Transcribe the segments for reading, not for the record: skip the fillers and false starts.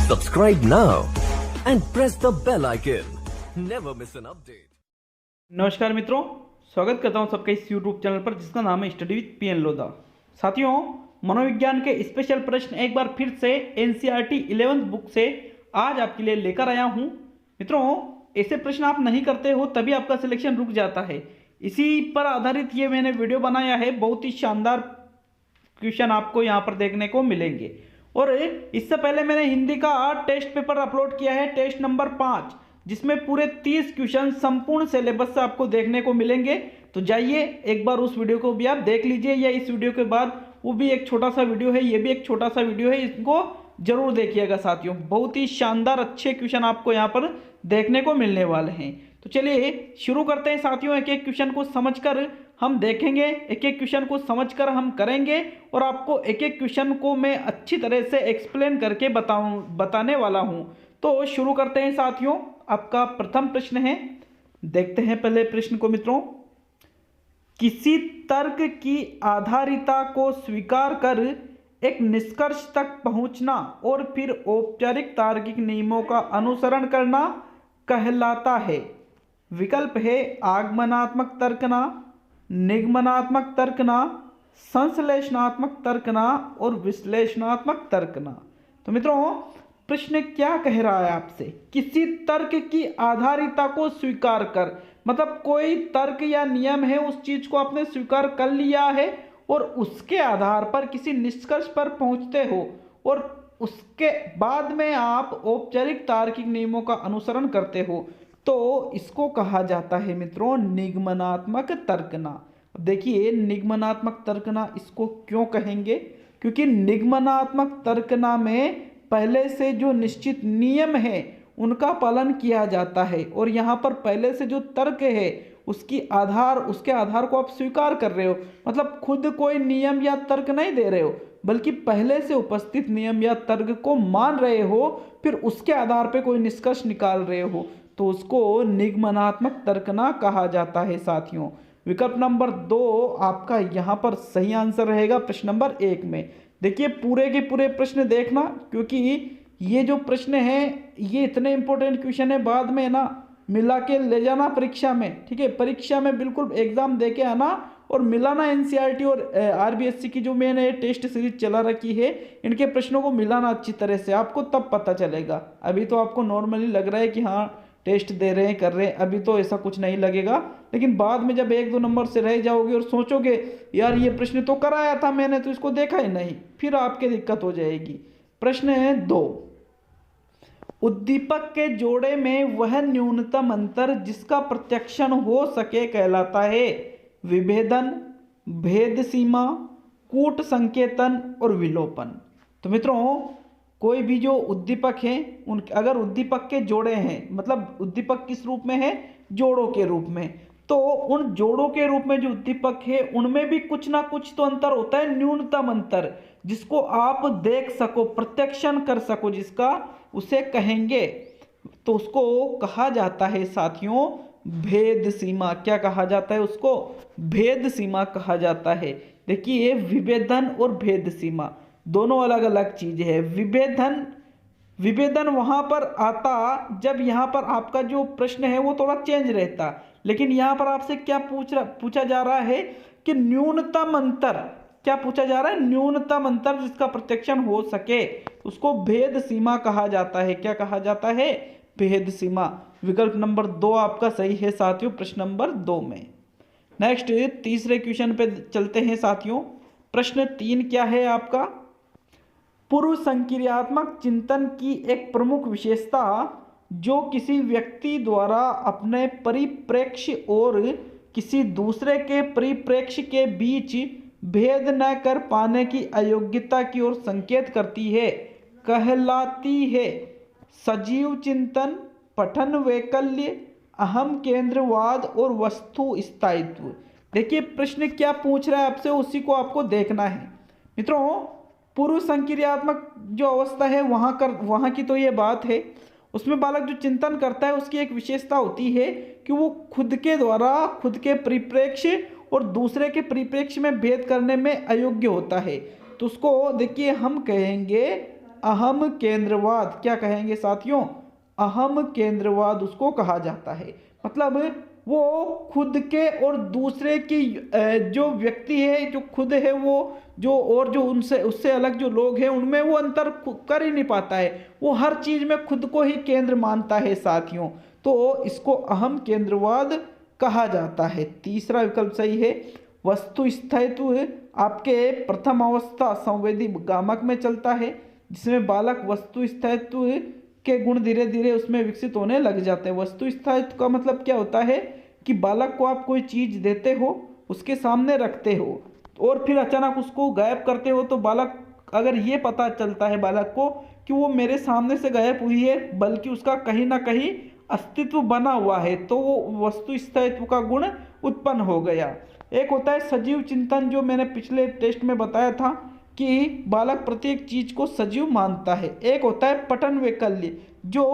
Subscribe now and press the bell icon. Never miss an update. नमस्कार मित्रों, स्वागत करता हूं सबका इस YouTube चैनल पर जिसका नाम है स्टडी विद पीएन लोधा। साथियों, मनोविज्ञान के स्पेशल प्रश्न एक बार फिर से एनसीईआरटी 11th बुक से आज आपके लिए लेकर आया हूं। मित्रों, ऐसे प्रश्न आप नहीं करते हो तभी आपका सिलेक्शन रुक जाता है। इसी पर आधारित ये मैंने वीडियो बनाया है। बहुत ही शानदार क्वेश्चन आपको यहाँ पर देखने को मिलेंगे। और इससे पहले मैंने हिंदी का टेस्ट पेपर अपलोड किया है, टेस्ट नंबर 5, जिसमें पूरे 30 क्वेश्चन संपूर्ण सिलेबस से आपको देखने को मिलेंगे। तो जाइए एक बार उस वीडियो को भी आप देख लीजिए, या इस वीडियो के बाद वो भी एक छोटा सा वीडियो है, ये भी एक छोटा सा वीडियो है, इसको जरूर देखिएगा साथियों। बहुत ही शानदार अच्छे क्वेश्चन आपको यहाँ पर देखने को मिलने वाले हैं। तो चलिए शुरू करते हैं साथियों। एक एक क्वेश्चन को समझकर हम देखेंगे, एक एक क्वेश्चन को समझकर हम करेंगे, और आपको एक एक क्वेश्चन को मैं अच्छी तरह से एक्सप्लेन करके बताने वाला हूं। तो शुरू करते हैं साथियों। आपका प्रथम प्रश्न है, देखते हैं पहले प्रश्न को मित्रों। किसी तर्क की आधारिता को स्वीकार कर एक निष्कर्ष तक पहुंचना और फिर औपचारिक तार्किक नियमों का अनुसरण करना कहलाता है। विकल्प है आगमनात्मक तर्कना, निगमनात्मक तर्कना, संश्लेषणात्मक तर्कना और विश्लेषणात्मक तर्कना। तो मित्रों, प्रश्न क्या कह रहा है आपसे? किसी तर्क की आधारिता को स्वीकार कर, मतलब कोई तर्क या नियम है, उस चीज को आपने स्वीकार कर लिया है और उसके आधार पर किसी निष्कर्ष पर पहुंचते हो, और उसके बाद में आप औपचारिक तार्किक नियमों का अनुसरण करते हो, तो इसको कहा जाता है मित्रों निगमनात्मक तर्कना। अब देखिए, निगमनात्मक तर्कना इसको क्यों कहेंगे? क्योंकि निगमनात्मक तर्कना में पहले से जो निश्चित नियम है उनका पालन किया जाता है, और यहाँ पर पहले से जो तर्क है उसके आधार को आप स्वीकार कर रहे हो। मतलब खुद कोई नियम या तर्क नहीं दे रहे हो, बल्कि पहले से उपस्थित नियम या तर्क को मान रहे हो, फिर उसके आधार पे कोई निष्कर्ष निकाल रहे हो, तो उसको निगमनात्मक तर्कना कहा जाता है साथियों। विकल्प नंबर 2 आपका यहाँ पर सही आंसर रहेगा प्रश्न नंबर 1 में। देखिए पूरे के पूरे प्रश्न देखना, क्योंकि ये जो प्रश्न है ये इतने इंपॉर्टेंट क्वेश्चन है, बाद में ना मिला के ले जाना परीक्षा में, ठीक है? परीक्षा में बिल्कुल एग्जाम दे के आना और मिलाना एनसीईआरटी और आरबीएससी की जो मैंने टेस्ट सीरीज चला रखी है, इनके प्रश्नों को मिलाना अच्छी तरह से, आपको तब पता चलेगा। अभी तो आपको नॉर्मली लग रहा है कि हाँ टेस्ट दे रहे हैं, कर रहे हैं, अभी तो ऐसा कुछ नहीं लगेगा, लेकिन बाद में जब 1-2 नंबर से रह जाओगे और सोचोगे यार ये प्रश्न तो कराया था मैंने, तो इसको देखा ही नहीं, फिर आपके दिक्कत हो जाएगी। प्रश्न है 2, उद्दीपक के जोड़े में वह न्यूनतम अंतर जिसका प्रत्यक्षण हो सके कहलाता है। विभेदन, भेद सीमा, कूट संकेतन और विलोपन। तो मित्रों, कोई भी जो उद्दीपक है उन अगर उद्दीपक के जोड़े हैं, मतलब उद्दीपक किस रूप में है? जोड़ों के रूप में, तो उन जोड़ों के रूप में जो उद्दीपक है उनमें भी कुछ ना कुछ तो अंतर होता है, न्यूनतम अंतर जिसको आप देख सको, प्रत्यक्षण कर सको, जिसका उसे कहेंगे, तो उसको कहा जाता है साथियों भेद सीमा। क्या कहा जाता है उसको? भेद सीमा कहा जाता है। देखिए विभेदन और भेद सीमा दोनों अलग अलग चीज है। विभेदन वहां पर आता जब यहाँ पर आपका जो प्रश्न है वो थोड़ा चेंज रहता, लेकिन यहाँ पर आपसे क्या पूछा जा रहा है कि न्यूनतम अंतर, क्या पूछा जा रहा है? न्यूनतम अंतर जिसका प्रत्यक्षण हो सके, उसको भेद सीमा कहा जाता है। क्या कहा जाता है? भेद सीमा। विकल्प नंबर 2 आपका सही है साथियों प्रश्न नंबर 2 में। नेक्स्ट तीसरे क्वेश्चन पे चलते हैं साथियों। प्रश्न 3 क्या है आपका? पूर्व संक्रियात्मक चिंतन की एक प्रमुख विशेषता जो किसी व्यक्ति द्वारा अपने परिप्रेक्ष्य और किसी दूसरे के परिप्रेक्ष्य के बीच भेद न कर पाने की अयोग्यता की ओर संकेत करती है, कहलाती है सजीव चिंतन, पठन वैकल्य, अहम केंद्रवाद और वस्तु स्थायित्व। देखिए प्रश्न क्या पूछ रहा है आपसे, उसी को आपको देखना है मित्रों। पूर्व संक्रियात्मक जो अवस्था है वहाँ की तो ये बात है, उसमें बालक जो चिंतन करता है उसकी एक विशेषता होती है कि वो खुद के द्वारा खुद के परिप्रेक्ष्य और दूसरे के परिप्रेक्ष्य में भेद करने में अयोग्य होता है। तो उसको देखिए हम कहेंगे अहम केंद्रवाद क्या कहेंगे साथियों? अहम केंद्रवाद उसको कहा जाता है। मतलब वो खुद के और दूसरे की जो व्यक्ति है, जो खुद है वो, जो और जो उनसे उससे अलग जो लोग हैं उनमें वो अंतर कर ही नहीं पाता है। वो हर चीज में खुद को ही केंद्र मानता है साथियों। तो इसको अहम केंद्रवाद कहा जाता है। तीसरा विकल्प सही है। वस्तु स्थायित्व आपके प्रथम अवस्था संवेदी गामक में चलता है, जिसमें बालक वस्तु स्थायित्व के गुण धीरे धीरे उसमें विकसित होने लग जाते हैं। वस्तु स्थायित्व का मतलब क्या होता है कि बालक को आप कोई चीज देते हो, उसके सामने रखते हो और फिर अचानक उसको गायब करते हो, तो बालक, अगर ये पता चलता है बालक को कि वो मेरे सामने से गायब हुई है बल्कि उसका कहीं ना कहीं अस्तित्व बना हुआ है, तो वो वस्तु स्थायित्व का गुण उत्पन्न हो गया। एक होता है सजीव चिंतन, जो मैंने पिछले टेस्ट में बताया था कि बालक प्रत्येक चीज को सजीव मानता है। एक होता है पठन वैकल्य, जो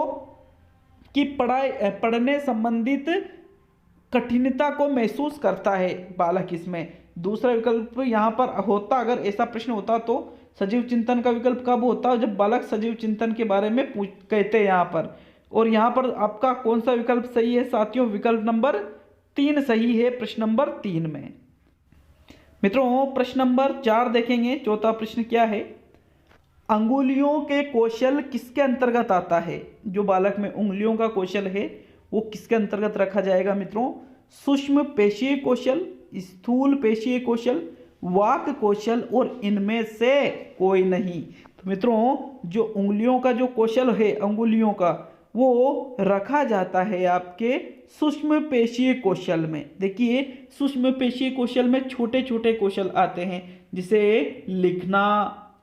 कि पढ़ने संबंधित कठिनता को महसूस करता है बालक इसमें। दूसरा विकल्प यहाँ पर होता, अगर ऐसा प्रश्न होता तो सजीव चिंतन का विकल्प कब होता? जब बालक सजीव चिंतन के बारे में कहते हैं यहाँ पर। और यहाँ पर आपका कौन सा विकल्प सही है साथियों? विकल्प नंबर 3 सही है प्रश्न नंबर 3 में। मित्रों प्रश्न नंबर 4 देखेंगे। चौथा प्रश्न क्या है? अंगुलियों के कौशल किसके अंतर्गत आता है? जो बालक में उंगलियों का कौशल है वो किसके अंतर्गत रखा जाएगा मित्रों? सूक्ष्म पेशीय कौशल, स्थूल पेशीय कौशल, वाक कौशल और इनमें से कोई नहीं। तो मित्रों जो उंगलियों का जो कौशल है, अंगुलियों का, वो रखा जाता है आपके सूक्ष्म पेशीय कौशल में। देखिए सूक्ष्म पेशीय कौशल में छोटे छोटे कौशल आते हैं, जिसे लिखना,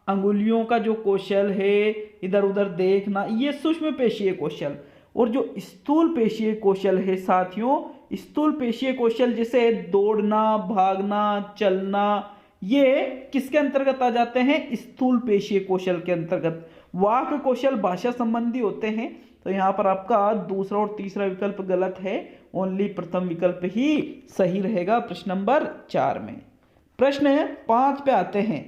अंगुलियों का जो कौशल है, इधर उधर देखना, ये सूक्ष्म पेशीय कौशल। और जो स्थूल पेशीय कौशल है साथियों, स्थूल पेशीय कौशल जैसे दौड़ना, भागना, चलना, ये किसके अंतर्गत आ जाते हैं? स्थूल पेशीय कौशल के अंतर्गत। वाक कौशल भाषा संबंधी होते हैं। तो यहाँ पर आपका दूसरा और तीसरा विकल्प गलत है, ओनली प्रथम विकल्प ही सही रहेगा प्रश्न नंबर 4 में। प्रश्न 5 पे आते हैं।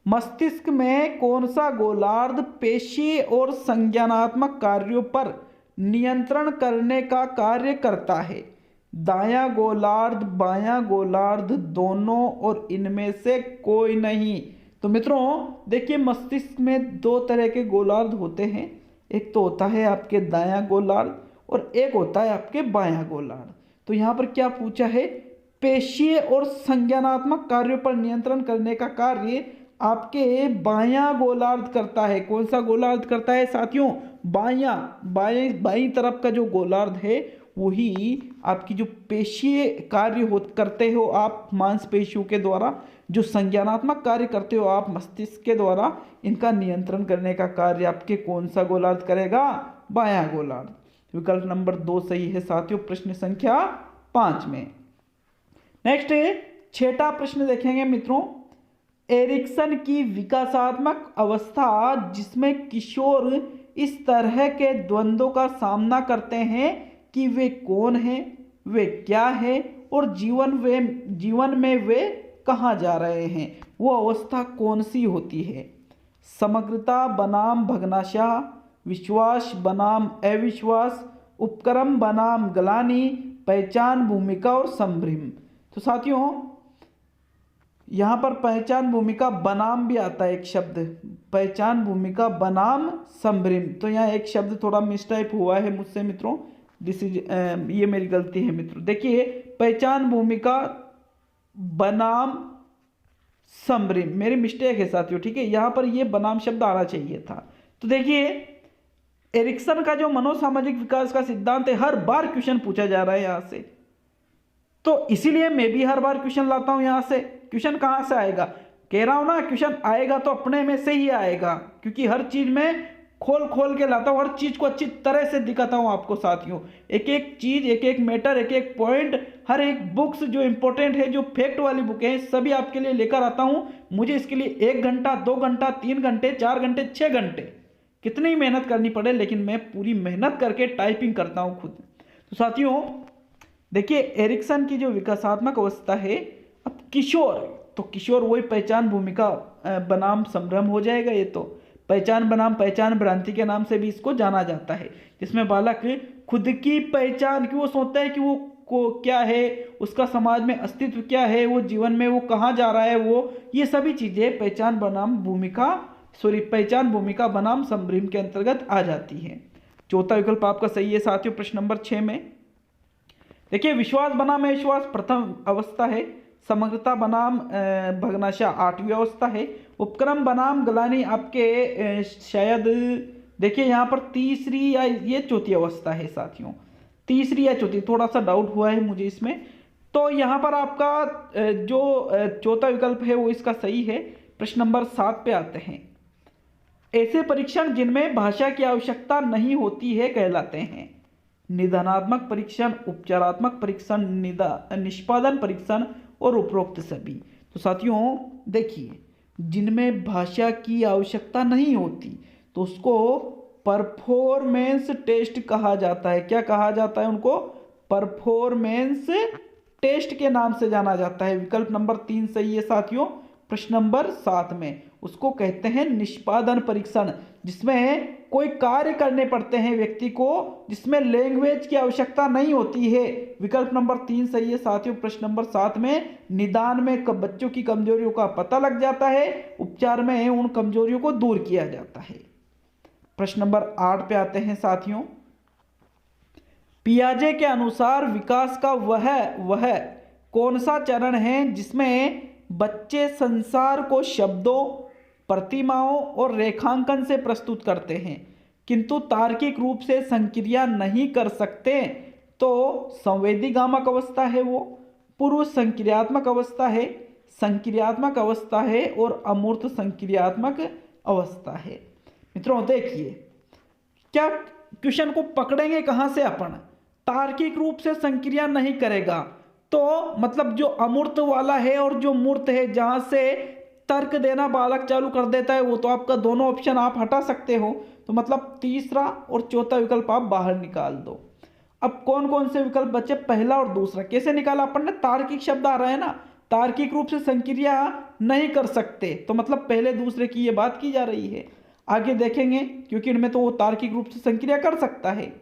मस्तिष्क में कौन सा गोलार्ध पेशीय और संज्ञानात्मक कार्यों पर नियंत्रण करने का कार्य करता है? दायां गोलार्ध, बायां गोलार्ध, दोनों और इनमें से कोई नहीं। तो मित्रों देखिए मस्तिष्क में 2 तरह के गोलार्ध होते हैं। एक तो होता है आपके दायां गोलार्ध और एक होता है आपके बायां गोलार्ध। तो यहाँ पर क्या पूछा है? पेशीय और संज्ञानात्मक कार्यों पर नियंत्रण करने का कार्य आपके बायां गोलार्ध करता है। कौन सा गोलार्ध करता है साथियों? बाईं तरफ का जो गोलार्ध है वही आपकी जो पेशीय कार्य करते हो आप मांसपेशियों के द्वारा, जो संज्ञानात्मक कार्य करते हो आप मस्तिष्क के द्वारा, इनका नियंत्रण करने का कार्य आपके कौन सा गोलार्ध करेगा? बायां गोलार्ध। विकल्प नंबर 2 सही है साथियों प्रश्न संख्या 5 में। नेक्स्ट 6वां प्रश्न देखेंगे मित्रों। एरिक्सन की विकासात्मक अवस्था जिसमें किशोर इस तरह के द्वंद्वों का सामना करते हैं कि वे कौन हैं, वे क्या है और जीवन में वे कहाँ जा रहे हैं, वो अवस्था कौन सी होती है? समग्रता बनाम भग्नाशय, विश्वास बनाम अविश्वास, उपक्रम बनाम ग्लानि, पहचान, भूमिका और संभ्रम। तो साथियों यहाँ पर पहचान, भूमिका, बनाम भी आता है एक शब्द, पहचान, भूमिका, बनाम, संभ्रम। तो यहाँ एक शब्द थोड़ा मिसटाइप हुआ है मुझसे मित्रों, ये मेरी गलती है मित्रों। देखिए पहचान, भूमिका, बनाम, संभ्रम, मेरी मिस्टेक है साथियों, ठीक है। यहाँ पर ये बनाम शब्द आना चाहिए था। तो देखिए एरिक्सन का जो मनोसामाजिक विकास का सिद्धांत है, हर बार क्वेश्चन पूछा जा रहा है यहाँ से, तो इसीलिए मैं भी हर बार क्वेश्चन लाता हूं। यहाँ से क्वेश्चन कहाँ से आएगा? कह रहा हूं ना, क्वेश्चन आएगा तो अपने में से ही आएगा, क्योंकि हर चीज में खोल के लाता हूं, हर चीज को अच्छी तरह से दिखाता हूं आपको साथियों। एक एक चीज, एक एक मैटर, एक एक पॉइंट, हर एक बुक्स जो इंपॉर्टेंट है, जो फैक्ट वाली बुक है, सभी आपके लिए लेकर आता हूं। मुझे इसके लिए 1 घंटा, 2 घंटा, 3 घंटे, 4 घंटे, 6 घंटे, कितनी मेहनत करनी पड़े, लेकिन मैं पूरी मेहनत करके टाइपिंग करता हूं खुद। तो साथियों देखिए एरिक्सन की जो विकासात्मक अवस्था है, अब किशोर, तो किशोर वही पहचान, भूमिका, बनाम, संभ्रम हो जाएगा ये। तो पहचान बनाम पहचान भ्रांति के नाम से भी इसको जाना जाता है, जिसमें बालक खुद की पहचान की वो सोचता है कि वो को क्या है, उसका समाज में अस्तित्व क्या है, वो जीवन में वो कहाँ जा रहा है, वो ये सभी चीजें पहचान भूमिका बनाम संभ्रम के अंतर्गत आ जाती है। चौथा विकल्प आपका सही है साथियों प्रश्न नंबर 6 में। देखिए, विश्वास बनाम अविश्वास प्रथम अवस्था है, समग्रता बनाम भग्नाशा 8वीं अवस्था है, उपक्रम बनाम गलानी आपके शायद देखिए यहाँ पर तीसरी या ये चौथी अवस्था है साथियों, तीसरी या चौथी, थोड़ा सा डाउट हुआ है मुझे इसमें। तो यहाँ पर आपका जो चौथा विकल्प है वो इसका सही है। प्रश्न नंबर 7 पे आते हैं। ऐसे परीक्षण जिनमें भाषा की आवश्यकता नहीं होती है कहलाते हैं निदानात्मक परीक्षण, उपचारात्मक परीक्षण, निष्पादन परीक्षण और उपरोक्त सभी। तो साथियों देखिए, जिनमें भाषा की आवश्यकता नहीं होती तो उसको परफॉर्मेंस टेस्ट कहा जाता है। क्या कहा जाता है उनको? परफॉर्मेंस टेस्ट के नाम से जाना जाता है। विकल्प नंबर 3 सही है साथियों प्रश्न नंबर 7 में। उसको कहते हैं निष्पादन परीक्षण, जिसमें कोई कार्य करने पड़ते हैं व्यक्ति को जिसमें लैंग्वेज की आवश्यकता नहीं होती है। विकल्प नंबर 3 सही है साथियों प्रश्न नंबर 7 में। निदान में बच्चों की कमजोरियों का पता लग जाता है, उपचार में उन कमजोरियों को दूर किया जाता है। प्रश्न नंबर 8 पे आते हैं साथियों। पियाजे के अनुसार विकास का वह कौन सा चरण है जिसमें बच्चे संसार को शब्दों, प्रतिमाओं और रेखांकन से प्रस्तुत करते हैं किंतु तार्किक रूप से संक्रिया नहीं कर सकते? तो संवेदीगामक अवस्था है, वो पूर्व संक्रियात्मक अवस्था है, संक्रियात्मक अवस्था है और अमूर्त संक्रियात्मक अवस्था है। मित्रों देखिए, क्या क्वेश्चन को पकड़ेंगे कहां से अपन? तार्किक रूप से संक्रिया नहीं करेगा तो मतलब जो अमूर्त वाला है और जो मूर्त है जहां से तर्क देना बालक चालू कर देता है, वो तो आपका दोनों ऑप्शन आप हटा सकते हो। तो मतलब तीसरा और चौथा विकल्प आप बाहर निकाल दो। अब कौन कौन से विकल्प बचे? पहला और दूसरा। कैसे निकाला अपन ने? तार्किक शब्द आ रहा है ना, तार्किक रूप से संक्रिया नहीं कर सकते, तो मतलब पहले दूसरे की ये बात की जा रही है। आगे देखेंगे क्योंकि इनमें तो वो तार्किक रूप से संक्रिया कर सकता है।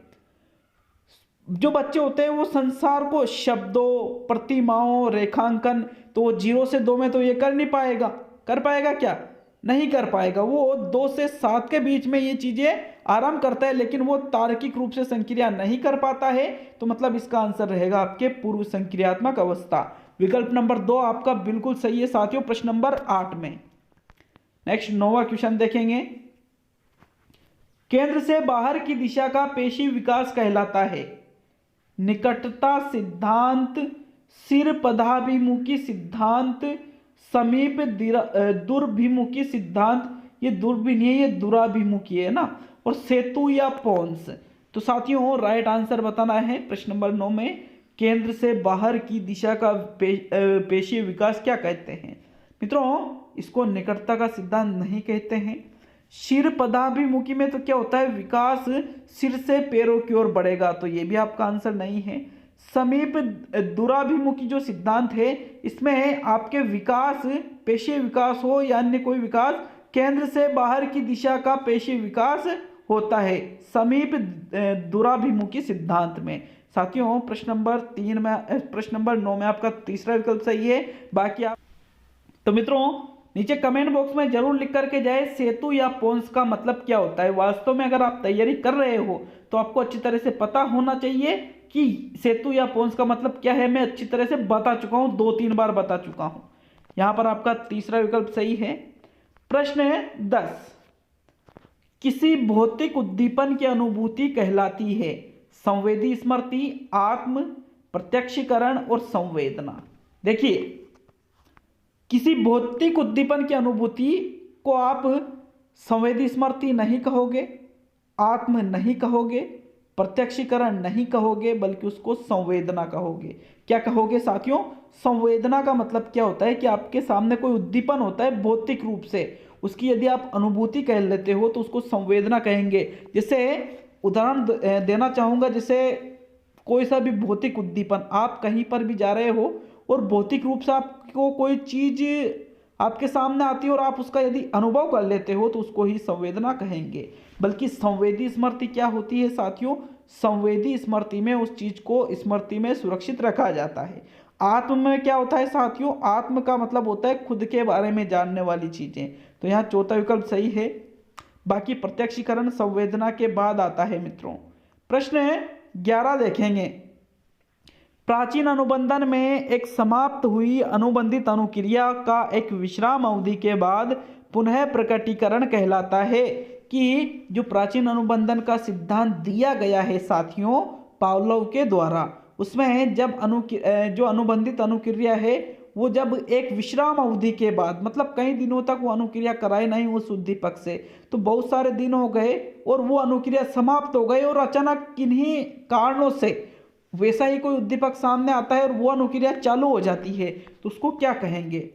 जो बच्चे होते हैं वो संसार को शब्दों, प्रतिमाओं, रेखांकन, तो वो 0 से 2 में तो ये कर नहीं पाएगा। कर पाएगा क्या? नहीं कर पाएगा। वो 2 से 7 के बीच में ये चीजें आरंभ करता है, लेकिन वो तार्किक रूप से संक्रिया नहीं कर पाता है। तो मतलब इसका आंसर रहेगा आपके पूर्व संक्रियात्मक अवस्था। विकल्प नंबर 2 आपका बिल्कुल सही है साथियों प्रश्न नंबर 8 में। नेक्स्ट 9वां क्वेश्चन देखेंगे। केंद्र से बाहर की दिशा का पेशी विकास कहलाता है निकटता सिद्धांत, सिर पदाभिमुखी सिद्धांत, समीप दुर्भिमुखी सिद्धांत, ये दुर्भि नहीं है, ये दुराभिमुखी है ना, और सेतु या पोन्स। तो साथियों राइट आंसर बताना है प्रश्न नंबर 9 में। केंद्र से बाहर की दिशा का पेशीय विकास क्या कहते हैं? मित्रों इसको निकटता का सिद्धांत नहीं कहते हैं। सिर पदाभिमुखी में तो क्या होता है? विकास सिर से पैरों की ओर बढ़ेगा, तो ये भी आपका आंसर नहीं है। समीप दुराभिमुखी जो सिद्धांत है इसमें आपके विकास, पेशीय विकास हो या अन्य कोई विकास, केंद्र से बाहर की दिशा का पेशीय विकास होता है समीप दुराभिमुखी सिद्धांत में। साथियों प्रश्न नंबर 9 में आपका तीसरा विकल्प सही है। बाकी आप तो मित्रों नीचे कमेंट बॉक्स में जरूर लिख करके जाए सेतु या पोन्स का मतलब क्या होता है। वास्तव में अगर आप तैयारी कर रहे हो तो आपको अच्छी तरह से पता होना चाहिए कि सेतु या पोन्स का मतलब क्या है। मैं अच्छी तरह से बता चुका हूं, 2-3 बार बता चुका हूं। यहां पर आपका तीसरा विकल्प सही है। प्रश्न 10, किसी भौतिक उद्दीपन की अनुभूति कहलाती है संवेदी स्मृति, आत्म, प्रत्यक्षीकरण और संवेदना। देखिए किसी भौतिक उद्दीपन की अनुभूति को आप संवेदी स्मृति नहीं कहोगे, आत्म नहीं कहोगे, प्रत्यक्षीकरण नहीं कहोगे, बल्कि उसको संवेदना कहोगे। क्या कहोगे साथियों? संवेदना का मतलब क्या होता है कि आपके सामने कोई उद्दीपन होता है भौतिक रूप से, उसकी यदि आप अनुभूति कह लेते हो तो उसको संवेदना कहेंगे। जैसे उदाहरण देना चाहूँगा, जैसे कोई सा भी भौतिक उद्दीपन, आप कहीं पर भी जा रहे हो और भौतिक रूप से आपको कोई चीज आपके सामने आती है और आप उसका यदि अनुभव कर लेते हो तो उसको ही संवेदना कहेंगे। बल्कि संवेदी स्मृति क्या होती है साथियों? संवेदी स्मृति में उस चीज को स्मृति में सुरक्षित रखा जाता है। आत्म में क्या होता है साथियों? आत्म का मतलब होता है खुद के बारे में जानने वाली चीजें। तो यहाँ चौथा विकल्प सही है। बाकी प्रत्यक्षीकरण संवेदना के बाद आता है मित्रों। प्रश्न 11 देखेंगे। प्राचीन अनुबंधन में एक समाप्त हुई अनुबंधित अनुक्रिया का एक विश्राम अवधि के बाद पुनः प्रकटीकरण कहलाता है। कि जो प्राचीन अनुबंधन का सिद्धांत दिया गया है साथियों पावलोव के द्वारा, उसमें जब जो अनुबंधित अनुक्रिया है वो जब एक विश्राम अवधि के बाद, मतलब कई दिनों तक वो अनुक्रिया कराए नहीं उस उद्दीपक से, तो बहुत सारे दिन हो गए और वो अनुक्रिया समाप्त हो गई और अचानक किन्हीं कारणों से वैसा ही कोई उद्दीपक सामने आता है और वो अनुक्रिया चालू हो जाती है, तो उसको क्या कहेंगे?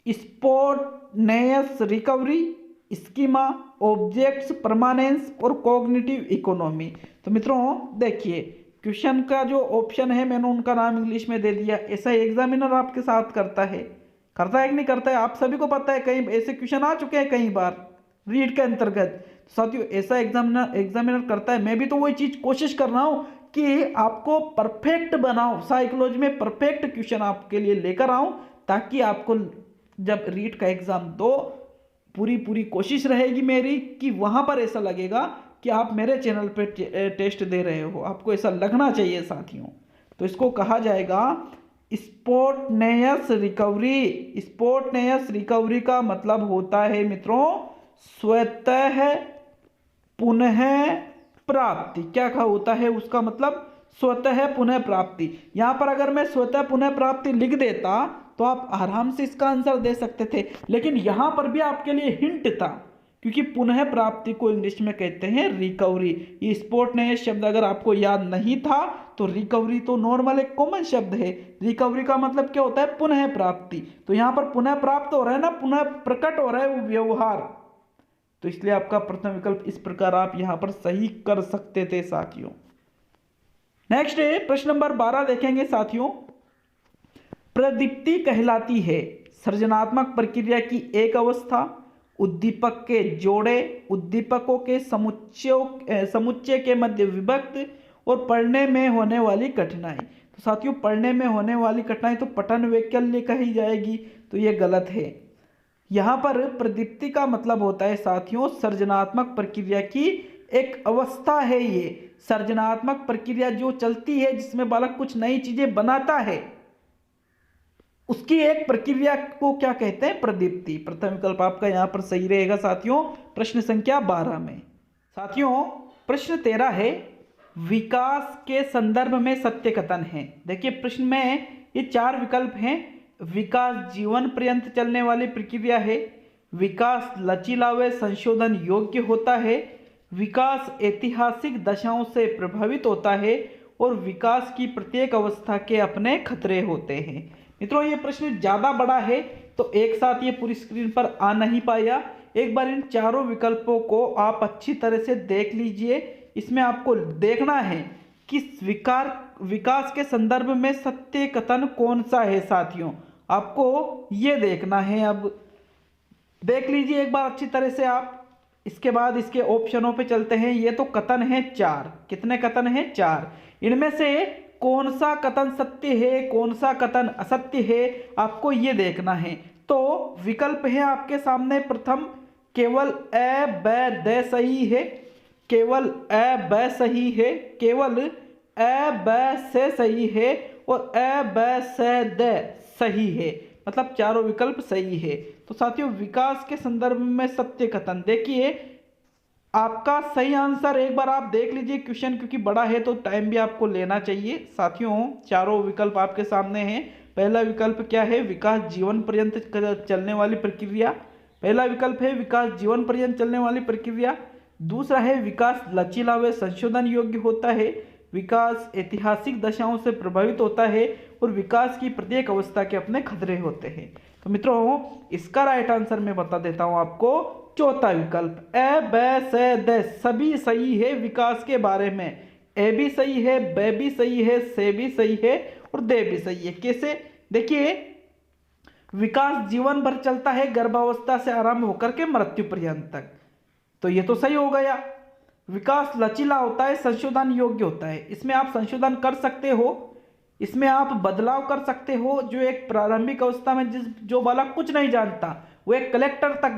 Spontaneous recovery, schema, objects permanence और कॉग्निटिव इकोनॉमी। तो मित्रों देखिए, क्वेश्चन का जो ऑप्शन है मैंने उनका नाम इंग्लिश में दे दिया। ऐसा एग्जामिनर आपके साथ करता है कि नहीं करता है? आप सभी को पता है, कई ऐसे क्वेश्चन आ चुके हैं कई बार रीड के अंतर्गत। साथियों ऐसा एग्जामिनर करता है। मैं भी तो वही चीज कोशिश कर रहा हूँ कि आपको परफेक्ट बनाऊं, साइकोलॉजी में परफेक्ट क्वेश्चन आपके लिए लेकर आऊं, ताकि आपको जब रीड का एग्जाम दो पूरी कोशिश रहेगी मेरी कि वहां पर ऐसा लगेगा कि आप मेरे चैनल पे टेस्ट दे रहे हो। आपको ऐसा लगना चाहिए साथियों। तो इसको कहा जाएगा स्पॉन्टेनियस रिकवरी। स्पॉन्टेनियस रिकवरी का मतलब होता है मित्रों स्वतः पुनः प्राप्ति। क्या होता है उसका मतलब? स्वतः पुनः प्राप्ति। यहां पर अगर मैं स्वतः पुनः प्राप्ति लिख देता तो आप आराम से इसका आंसर दे सकते थे, लेकिन यहां पर भी आपके लिए हिंट था, क्योंकि पुनः प्राप्ति को इंग्लिश में कहते हैं रिकवरी। ये स्पॉन्टेनियस शब्द अगर आपको याद नहीं था तो रिकवरी तो नॉर्मल एक कॉमन शब्द है। रिकवरी का मतलब क्या होता है? पुनः प्राप्ति। तो यहां पर पुनः प्राप्त हो रहा है ना, पुनः प्रकट हो रहा है वो व्यवहार। तो इसलिए आपका प्रथम विकल्प इस प्रकार आप यहां पर सही कर सकते थे साथियों। नेक्स्ट है प्रश्न नंबर 12 देखेंगे साथियों। प्रदीप्ति कहलाती है सृजनात्मक प्रक्रिया की एक अवस्था, उद्दीपक के जोड़े, उद्दीपकों के समुच्चय के मध्य विभक्त और पढ़ने में होने वाली कठिनाई। तो साथियों पढ़ने में होने वाली कठिनाई तो पठन वैकल्य कही जाएगी, तो ये गलत है। यहाँ पर प्रदीप्ति का मतलब होता है साथियों सृजनात्मक प्रक्रिया की एक अवस्था है। ये सृजनात्मक प्रक्रिया जो चलती है जिसमें बालक कुछ नई चीजें बनाता है, उसकी एक प्रक्रिया को क्या कहते हैं? प्रदीप्ति। प्रथम विकल्प आपका यहां पर सही रहेगा साथियों प्रश्न संख्या 12 में। साथियों प्रश्न 13 है विकास के संदर्भ में सत्य कथन है। देखिए प्रश्न में ये 4 विकल्प हैं। विकास जीवन पर्यंत चलने वाली प्रक्रिया है, विकास लचीला व संशोधन योग्य होता है, विकास ऐतिहासिक दशाओं से प्रभावित होता है और विकास की प्रत्येक अवस्था के अपने खतरे होते हैं। मित्रों ये प्रश्न ज्यादा बड़ा है तो एक साथ ये पूरी स्क्रीन पर आ नहीं पाया। एक बार इन चारों विकल्पों को आप अच्छी तरह से देख लीजिए। इसमें आपको देखना है कि विकास के संदर्भ में सत्य कथन कौन सा है साथियों, आपको ये देखना है। अब देख लीजिए एक बार अच्छी तरह से आप। इसके बाद इसके ऑप्शनों पे चलते हैं। ये तो कथन है 4। कितने कथन हैं? 4। इनमें से कौन सा कथन सत्य है, कौन सा कथन असत्य है, आपको ये देखना है। तो विकल्प है आपके सामने प्रथम केवल अ ब द सही है, केवल अ ब सही है, केवल अ ब से सही है और अ ब से द सही है। मतलब चारों विकल्प सही है। तो साथियों विकास के संदर्भ में सत्य कथन, देखिए आपका सही आंसर एक बार आप देख लीजिए क्वेश्चन, क्योंकि बड़ा है तो टाइम भी आपको लेना चाहिए। साथियों चारों विकल्प आपके सामने हैं। पहला विकल्प क्या है? विकास जीवन पर्यंत चलने वाली प्रक्रिया। पहला विकल्प है विकास जीवन पर्यंत चलने वाली प्रक्रिया। दूसरा है विकास लचीला व संशोधन योग्य होता है, विकास ऐतिहासिक दशाओं से प्रभावित होता है और विकास की प्रत्येक अवस्था के अपने खतरे होते हैं। तो मित्रों इसका राइट आंसर मैं बता देता हूं आपको, चौथा विकल्प अ ब से द सभी सही है विकास के बारे में। ए भी सही है, ब भी सही है, से भी सही है और दे भी सही है। कैसे? देखिए विकास जीवन भर चलता है, गर्भावस्था से आरंभ होकर के मृत्यु पर्यंत तक। तो ये तो सही हो गया। विकास लचीला होता है, संशोधन योग्य होता है। इसमें आप संशोधन कर सकते हो, इसमें आप बदलाव कर सकते हो। जो एक प्रारंभिक अवस्था में जो बालक कुछ नहीं जानता वो एक कलेक्टर तक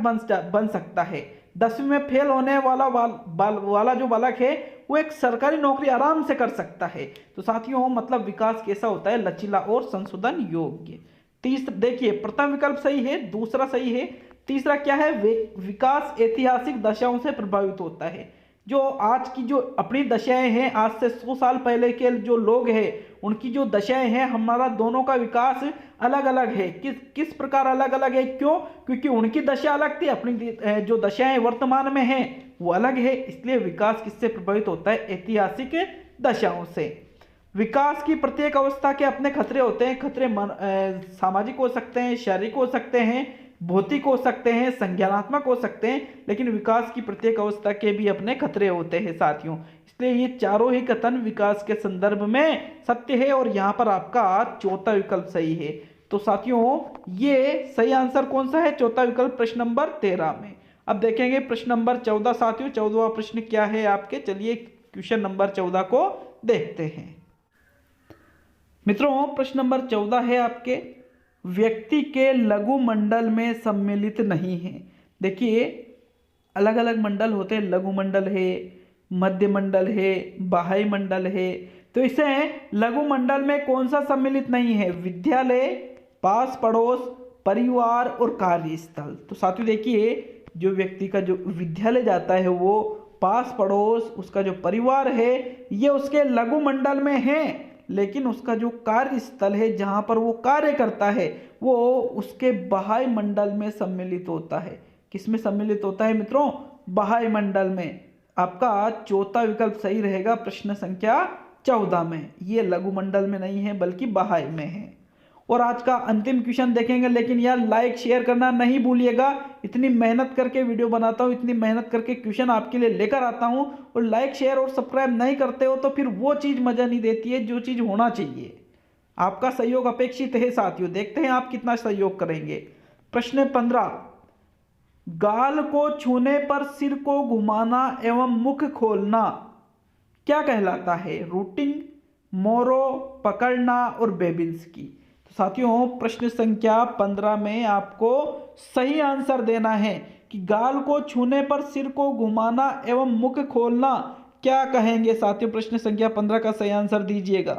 बन सकता है। 10वीं में फेल होने वाला जो बालक है वो एक सरकारी नौकरी आराम से कर सकता है। तो साथियों मतलब विकास कैसा होता है, लचीला और संशोधन योग्य। तीसरा देखिए, प्रथम विकल्प सही है, दूसरा सही है। तीसरा क्या है, विकास ऐतिहासिक दशाओं से प्रभावित होता है। जो आज की जो अपनी दशाएं हैं, आज से 100 साल पहले के जो लोग हैं उनकी जो दशाएं हैं, हमारा दोनों का विकास अलग अलग है। किस प्रकार अलग अलग है, क्यों? क्योंकि उनकी दशा अलग थी, अपनी जो दशाएं वर्तमान में हैं वो अलग है। इसलिए विकास किससे प्रभावित होता है, ऐतिहासिक दशाओं से। विकास की प्रत्येक अवस्था के अपने खतरे होते हैं। खतरे सामाजिक हो सकते हैं, शारीरिक हो सकते हैं, भौतिक हो सकते हैं, संज्ञानात्मक हो सकते हैं, लेकिन विकास की प्रत्येक अवस्था के भी अपने खतरे होते हैं साथियों। इसलिए ये चारों ही कथन विकास के संदर्भ में सत्य है और यहाँ पर आपका चौथा विकल्प सही है। तो साथियों ये सही आंसर कौन सा है, चौथा विकल्प प्रश्न नंबर 13 में। अब देखेंगे प्रश्न नंबर 14 साथियों। 14वां प्रश्न क्या है आपके, चलिए क्वेश्चन नंबर 14 को देखते हैं। मित्रों प्रश्न नंबर 14 है आपके, व्यक्ति के लघु मंडल में सम्मिलित नहीं है। देखिए अलग अलग मंडल होते हैं, लघु मंडल है, मध्य मंडल है, बाह्य मंडल है। तो इसे लघु मंडल में कौन सा सम्मिलित नहीं है, विद्यालय, पास पड़ोस, परिवार और कार्यस्थल। तो साथियों देखिए जो व्यक्ति का जो विद्यालय जाता है वो पास पड़ोस, उसका जो परिवार है ये उसके लघु मंडल में है, लेकिन उसका जो कार्यस्थल है जहाँ पर वो कार्य करता है वो उसके बाह्य मंडल में सम्मिलित होता है। किस में सम्मिलित होता है मित्रों, बाह्य मंडल में। आपका चौथा विकल्प सही रहेगा प्रश्न संख्या 14 में। ये लघु मंडल में नहीं है बल्कि बाह्य में है। और आज का अंतिम क्वेश्चन देखेंगे, लेकिन यार लाइक शेयर करना नहीं भूलिएगा। इतनी मेहनत करके वीडियो बनाता हूँ, इतनी मेहनत करके क्वेश्चन आपके लिए लेकर आता हूँ, और लाइक शेयर और सब्सक्राइब नहीं करते हो तो फिर वो चीज़ मज़ा नहीं देती है जो चीज़ होना चाहिए। आपका सहयोग अपेक्षित है साथियों, देखते हैं आप कितना सहयोग करेंगे। प्रश्न 15, गाल को छूने पर सिर को घुमाना एवं मुख खोलना क्या कहलाता है, रूटिंग, मोरो, पकड़ना और बेबिंस्की। साथियों प्रश्न संख्या 15 में आपको सही आंसर देना है कि गाल को छूने पर सिर को घुमाना एवं मुख खोलना क्या कहेंगे साथियों। प्रश्न संख्या 15 का सही आंसर दीजिएगा।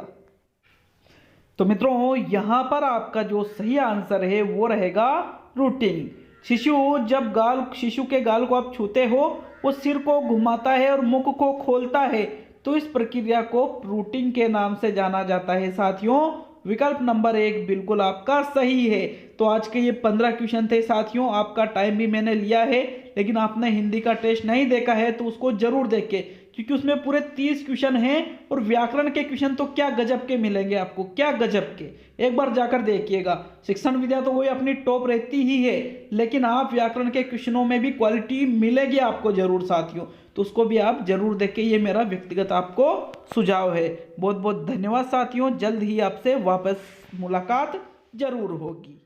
तो मित्रों यहाँ पर आपका जो सही आंसर है वो रहेगा रूटिंग। शिशु के गाल को आप छूते हो, वो सिर को घुमाता है और मुख को खोलता है, तो इस प्रक्रिया को रूटिंग के नाम से जाना जाता है साथियों। विकल्प नंबर 1 बिल्कुल आपका सही है। तो आज के ये 15 क्वेश्चन थे साथियों। आपका टाइम भी मैंने लिया है, लेकिन आपने हिंदी का टेस्ट नहीं देखा है तो उसको जरूर देखें, क्योंकि उसमें पूरे 30 क्वेश्चन हैं और व्याकरण के क्वेश्चन तो क्या गजब के मिलेंगे आपको, क्या गजब के। एक बार जाकर देखिएगा। शिक्षण विद्या तो वही अपनी टॉप रहती ही है, लेकिन आप व्याकरण के क्वेश्चनों में भी क्वालिटी मिलेगी आपको जरूर साथियों, तो उसको भी आप जरूर देखें। ये मेरा व्यक्तिगत आपको सुझाव है। बहुत बहुत धन्यवाद साथियों। जल्द ही आपसे वापस मुलाकात जरूर होगी।